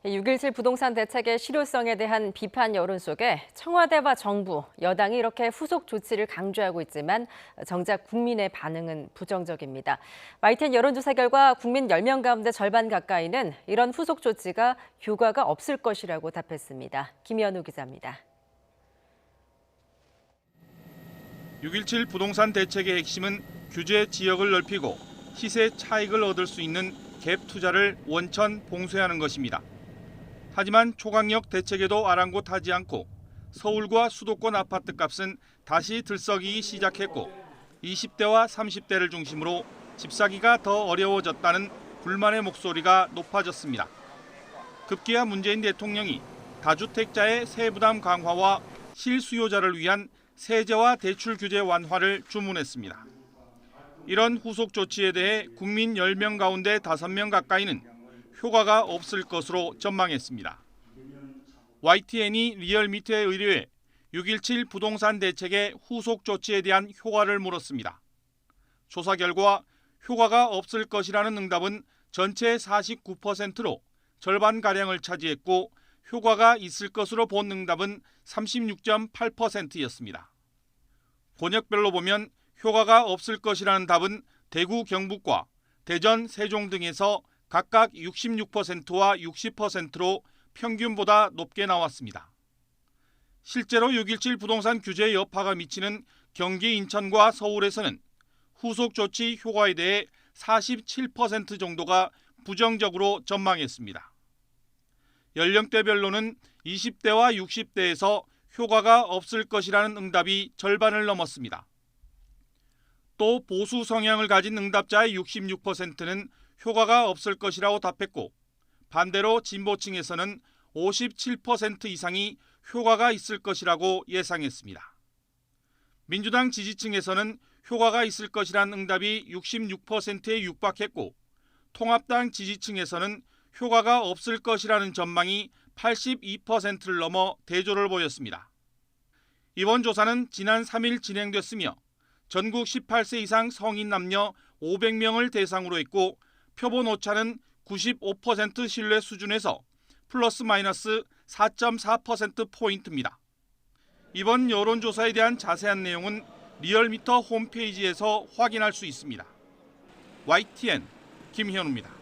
6.17 부동산 대책의 실효성에 대한 비판 여론 속에 청와대와 정부, 여당이 이렇게 후속 조치를 강조하고 있지만 정작 국민의 반응은 부정적입니다. YTN 여론조사 결과 국민 10명 가운데 절반 가까이는 이런 후속 조치가 효과가 없을 것이라고 답했습니다. 김현우 기자입니다. 6.17 부동산 대책의 핵심은 규제 지역을 넓히고 시세 차익을 얻을 수 있는 갭 투자를 원천 봉쇄하는 것입니다. 하지만 초강력 대책에도 아랑곳하지 않고 서울과 수도권 아파트 값은 다시 들썩이기 시작했고 20대와 30대를 중심으로 집 사기가 더 어려워졌다는 불만의 목소리가 높아졌습니다. 급기야 문재인 대통령이 다주택자의 세부담 강화와 실수요자를 위한 세제와 대출 규제 완화를 주문했습니다. 이런 후속 조치에 대해 국민 10명 가운데 5명 가까이는 효과가 없을 것으로 전망했습니다. YTN이 리얼미터에 의뢰해 6.17 부동산 대책의 후속 조치에 대한 효과를 물었습니다. 조사 결과 효과가 없을 것이라는 응답은 전체 49%로 절반가량을 차지했고 효과가 있을 것으로 본 응답은 36.8%였습니다. 권역별로 보면 효과가 없을 것이라는 답은 대구, 경북과 대전, 세종 등에서 각각 66%와 60%로 평균보다 높게 나왔습니다. 실제로 6.17 부동산 규제 여파가 미치는 경기, 인천과 서울에서는 후속 조치 효과에 대해 47% 정도가 부정적으로 전망했습니다. 연령대별로는 20대와 60대에서 효과가 없을 것이라는 응답이 절반을 넘었습니다. 또 보수 성향을 가진 응답자의 66%는 효과가 없을 것이라고 답했고 반대로 진보층에서는 57% 이상이 효과가 있을 것이라고 예상했습니다. 민주당 지지층에서는 효과가 있을 것이란 응답이 66%에 육박했고 통합당 지지층에서는 효과가 없을 것이라는 전망이 82%를 넘어 대조를 보였습니다. 이번 조사는 지난 3일 진행됐으며 전국 18세 이상 성인 남녀 500명을 대상으로 했고 표본 오차는 95% 신뢰 수준에서 플러스 마이너스 4.4%포인트입니다. 이번 여론조사에 대한 자세한 내용은 리얼미터 홈페이지에서 확인할 수 있습니다. YTN 김현우입니다.